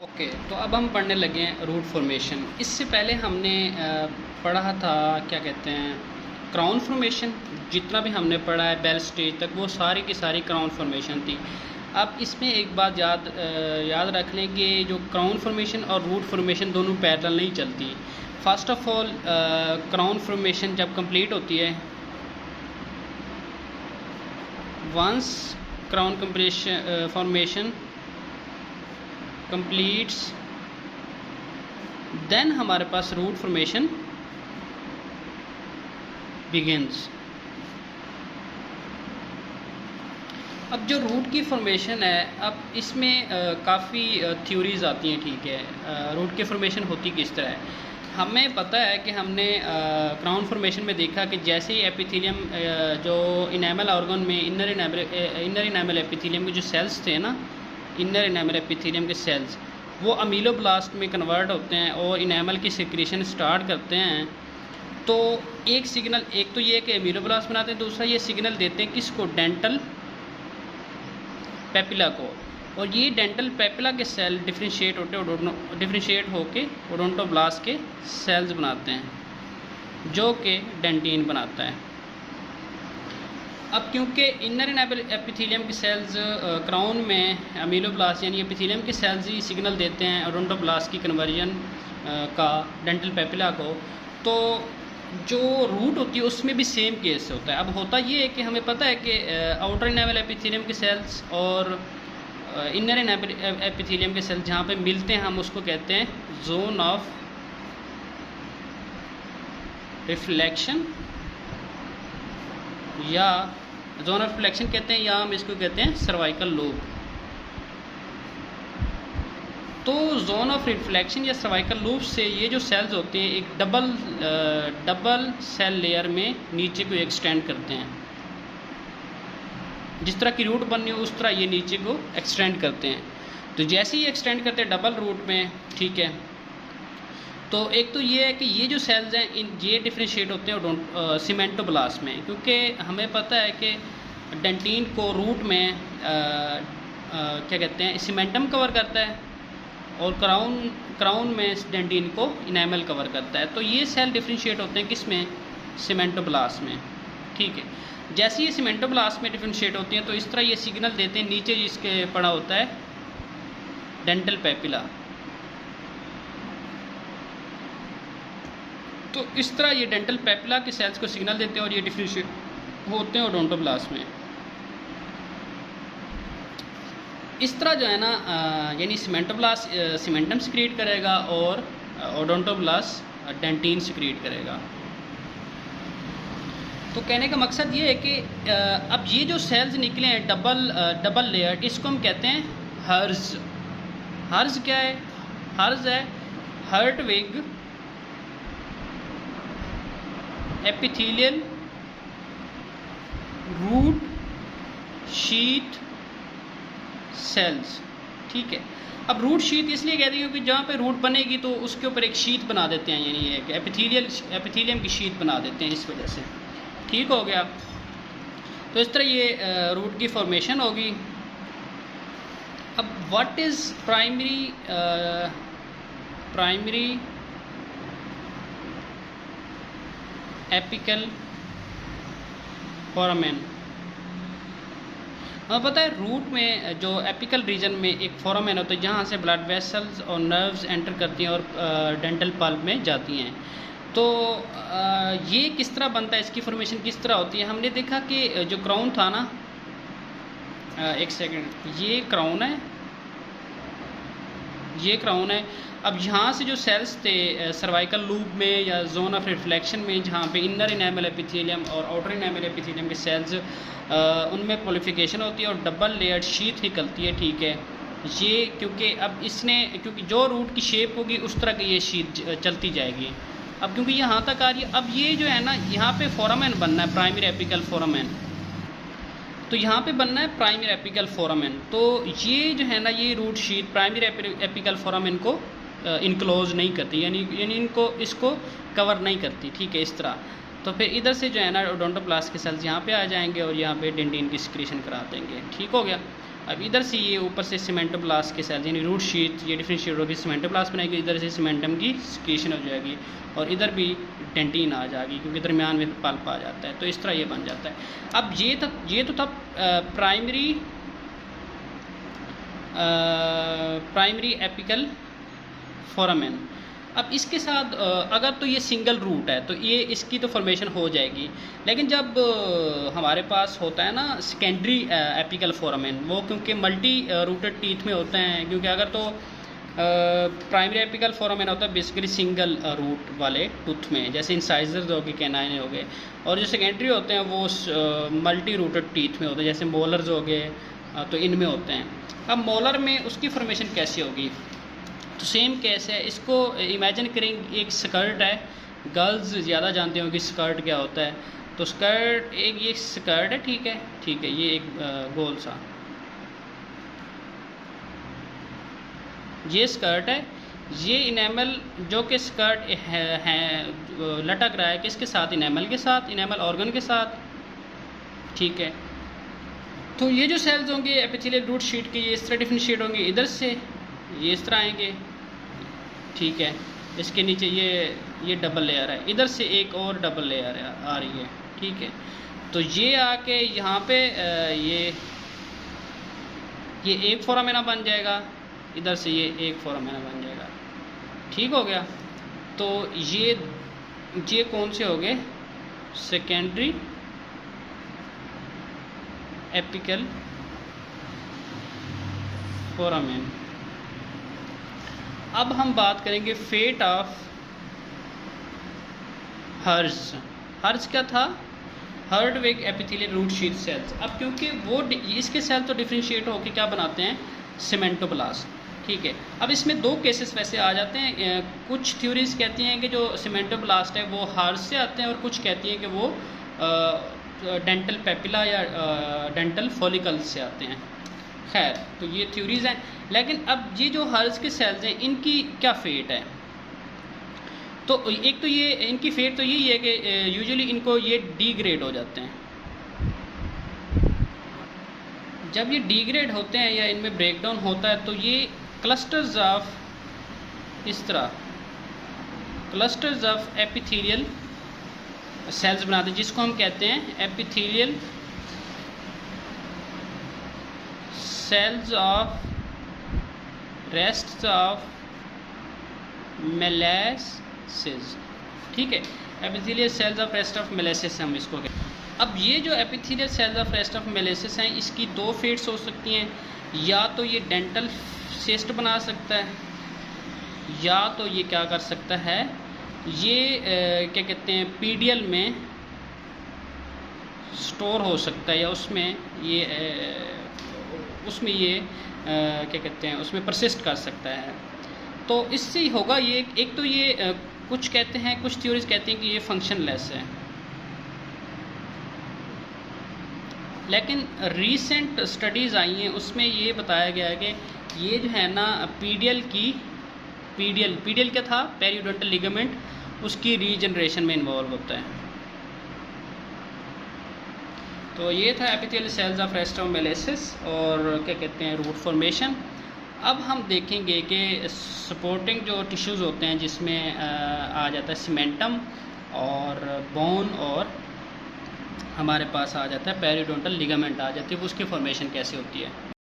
Okay, तो अब हम पढ़ने लगे हैं रूट फॉर्मेशन। इससे पहले हमने पढ़ा था, क्या कहते हैं, क्राउन फॉर्मेशन। जितना भी हमने पढ़ा है बेल स्टेज तक वो सारी की सारी क्राउन फॉर्मेशन थी। अब इसमें एक बात याद रख लें कि जो क्राउन फॉर्मेशन और रूट फॉर्मेशन दोनों पैरेलल नहीं चलती। First of all crown formation जब कंप्लीट होती है, once crown formation completes, then हमारे पास रूट फॉर्मेशन begins। अब जो रूट की फॉर्मेशन है, अब इसमें काफ़ी थ्योरीज आती हैं, ठीक है। रूट की फॉर्मेशन होती किस तरह है, हमें पता है कि हमने क्राउन फॉर्मेशन में देखा कि जैसे ही एपिथेलियम जो इनेमल ऑर्गन में इनर इनेमल एपिथेलियम के जो सेल्स थे ना, इनर इनेमल एपिथेलियम के सेल्स, वो अमीलोब्लास्ट में कन्वर्ट होते हैं और इनेमल की सिक्रीशन स्टार्ट करते हैं। तो एक सिग्नल, एक तो ये कि अमीलोब्लास्ट बनाते हैं, दूसरा ये सिग्नल देते हैं किसको, डेंटल पेपिला को। और ये डेंटल पेपिला के सेल डिफ्रेंशिएट होके ओडोंटोब्लास्ट के सेल्स बनाते हैं, जो कि डेंटिन बनाता है। अब क्योंकि इनर इनेबल एपिथेलियम के सेल्स क्राउन में अमीलोब्लास्ट यानी एपिथेलियम के सेल्स ही सिग्नल देते हैं ओडोंटोब्लास्ट की कन्वर्जन का डेंटल पेपिला को, तो जो रूट होती है उसमें भी सेम केस होता है। अब होता ये है कि हमें पता है कि आउटर इनेबल एपिथेलियम के सेल्स और इनर इनेबल एपिथेलियम के सेल्स जहाँ पे मिलते हैं हम उसको कहते हैं जोन ऑफ रिफ्लेक्शन, या जोन ऑफ रिफ्लेक्शन कहते हैं, या हम इसको कहते हैं सर्वाइकल लोब। तो जोन ऑफ रिफ्लेक्शन या सर्वाइकल लोब से ये जो सेल्स होते हैं एक डबल सेल लेयर में नीचे को एक्सटेंड करते हैं। जिस तरह की रूट बननी हो उस तरह ये नीचे को एक्सटेंड करते हैं। तो जैसे ही एक्सटेंड करते हैं डबल रूट में, ठीक है, तो एक तो ये है कि ये जो सेल्स हैं ये डिफ्रेंशिएट होते हैं सीमेंटोब्लास्ट में, क्योंकि हमें पता है कि डेंटिन को रूट में क्या कहते हैं, सीमेंटम कवर करता है और क्राउन में डेंटिन को इनेमल कवर करता है। तो ये सेल डिफ्रेंशिएट होते हैं किस में, सीमेंटोब्लास्ट में, ठीक है। जैसे ये सीमेंटोब्लास्ट में डिफ्रेंशिएट होती हैं तो इस तरह ये सिग्नल देते हैं, नीचे जिसके पड़ा होता है डेंटल पेपिला। तो इस तरह ये डेंटल पेपिला के सेल्स को सिग्नल देते हैं और ये डिफ्रेंशिएट होते हैं ओडोंटोब्लास्ट में। इस तरह जो है ना, यानी सीमेंटोब्लास्ट सीमेंटम सिक्रीट करेगा और ओडोंटोब्लास्ट डेंटिन सिक्रीट करेगा। तो कहने का मकसद ये है कि अब ये जो सेल्स निकले हैं डबल लेयर, इसको हम कहते हैं हर्ज। हर्ज क्या है, हर्ज है Hertwig epithelial root sheath cells, ठीक है। अब रूट शीथ इसलिए कहते हैं क्योंकि जहाँ पे रूट बनेगी तो उसके ऊपर एक शीथ बना देते हैं, यानी एक एपिथेलियम की शीथ बना देते हैं, इस वजह से, ठीक हो गया। तो इस तरह ये रूट की फॉर्मेशन होगी। अब what is primary apical foramen. हमें पता है रूट में जो एपिकल रीजन में एक फोरामेन होता है जहाँ से ब्लड वेसल्स और नर्व्स एंटर करती हैं और डेंटल पल्प में जाती हैं। तो ये किस तरह बनता है, इसकी फॉर्मेशन किस तरह होती है। हमने देखा कि जो क्राउन था ना, एक सेकंड, ये क्राउन है, ये क्राउन है। अब यहाँ से जो सेल्स थे सर्वाइकल लूप में या जोन ऑफ रिफ्लेक्शन में, जहाँ पे इनर इनेमल एपिथेलियम और आउटर इनेमल एपिथेलियम के सेल्स उनमें पॉलिफिकेशन होती है और डबल लेयर्ड शीथ निकलती है, ठीक है। ये क्योंकि जो रूट की शेप होगी उस तरह की ये शीथ चलती जाएगी। अब क्योंकि यहाँ तक आ रही है, अब ये जो है ना, यहाँ पे फोरामेन बनना है, प्राइमरी एपिकल फोरामेन। तो यहाँ पे बनना है प्राइमरी एपिकल फोरामेन। तो ये जो है ना, ये root sheath primary apical foramen को इनक्लोज नहीं करती, यानी इसको कवर नहीं करती, ठीक है, इस तरह। तो फिर इधर से जो है ना ओडोंटोब्लास्ट के सेल्स यहाँ पे आ जाएंगे और यहाँ पे डेंटिन की सिक्रीशन करा देंगे, ठीक हो गया। अब इधर से ये ऊपर से सीमेंटोब्लास्ट के सेल्स यानी रूट शीट ये डिफरेंशिएट होगी, सीमेंटोब्लास्ट बनाएगी, इधर से सीमेंटम की सिक्रीशन हो जाएगी और इधर भी डेंटिन आ जाएगी क्योंकि दरमियान में पल्प आ जाता है। तो इस तरह ये बन जाता है। अब ये तो था प्राइमरी एपिकल फोरामेन। अब इसके साथ अगर तो ये सिंगल रूट है तो ये इसकी तो फॉर्मेशन हो जाएगी, लेकिन जब हमारे पास होता है ना सेकेंडरी एपिकल फोरामेन, वो क्योंकि मल्टी रूटेड टीथ में होते हैं, क्योंकि अगर तो प्राइमरी एपिकल फोरामेन होता है बेसिकली सिंगल रूट वाले टूथ में, जैसे इंसाइजर्स हो गए, कैनाइन हो गए, और जो सेकेंडरी होते हैं वो मल्टी रूटेड टीथ में होते हैं, जैसे मोलर्स हो गए, तो इनमें होते हैं। अब मोलर में उसकी फॉर्मेशन कैसी होगी, तो सेम केस है। इसको इमेजिन करेंगे एक स्कर्ट है, गर्ल्स ज़्यादा जानते होंगे स्कर्ट क्या होता है। तो स्कर्ट ये स्कर्ट है, ठीक है, ये एक गोल सा ये स्कर्ट है, ये इनेमल जो कि स्कर्ट है लटक रहा है किसके साथ, इनेमल के साथ, इनेमल ऑर्गन के साथ, ठीक है। तो ये जो सेल्स होंगे एपिथेलियल रूट शीट के, ये इस तरह डिफरेंशिएट होंगे, इधर से ये इस तरह आएंगे, ठीक है। इसके नीचे ये डबल लेयर है, इधर से एक और डबल लेयर आ रही है, ठीक है। तो ये आके यहाँ पे ये एक फोरामेना बन जाएगा, इधर से ये एक फोरामेना बन जाएगा, ठीक हो गया। तो ये कौन से हो गए, सेकेंडरी एपिकल फोरामेन। अब हम बात करेंगे फेट ऑफ हर्ज क्या था, हर्डविग एपिथेलियल रूट शीट सेल्स। अब क्योंकि वो इसके सेल तो डिफरेंशिएट होकर क्या बनाते हैं, सीमेंटोब्लास्ट, ठीक है। अब इसमें दो केसेस वैसे आ जाते हैं, कुछ थ्योरीज कहती हैं कि जो सीमेंटोब्लास्ट है वो हर्ज से आते हैं, और कुछ कहती हैं कि वो डेंटल पेपिला या डेंटल फॉलिकल से आते हैं। खैर, तो ये थ्योरीज हैं। लेकिन अब ये जो हर्ज के सेल्स हैं इनकी क्या फेट है, तो एक तो ये इनकी फेट तो यही है कि यूजुअली इनको ये डीग्रेड हो जाते हैं। जब ये डीग्रेड होते हैं या इनमें ब्रेकडाउन होता है तो ये क्लस्टर्स ऑफ इस तरह क्लस्टर्स ऑफ एपिथेलियल सेल्स बनाते हैं, जिसको हम कहते हैं epithelial cells of rest of Malassez, ठीक है। Epithelial cells of rest of Malassez हम इसको कहते हैं। अब ये जो epithelial cells of rest of Malassez हैं, इसकी दो फेट्स हो सकती हैं, या तो ये डेंटल सिस्ट बना सकता है, या तो ये क्या कर सकता है, ये क्या कहते हैं पीडियल में स्टोर हो सकता है, या उसमें ये क्या कहते हैं उसमें परसिस्ट कर सकता है। तो इससे ही होगा ये, एक तो ये कुछ कहते हैं, कुछ थ्योरीज कहती हैं कि ये फंक्शनलेस है, लेकिन रीसेंट स्टडीज़ आई हैं उसमें ये बताया गया है कि ये जो है ना पीडियल क्या था, पेरियोडोंटल लिगामेंट, उसकी रीजनरेशन में इन्वॉल्व होता है। तो ये था epithelial cells of rest of Malassez और क्या कहते हैं रूट फॉर्मेशन। अब हम देखेंगे कि सपोर्टिंग जो टिश्यूज़ होते हैं जिसमें आ जाता है सीमेंटम और बोन, और हमारे पास आ जाता है पेरियोडोंटल लिगामेंट आ जाती है, उसकी फॉर्मेशन कैसे होती है।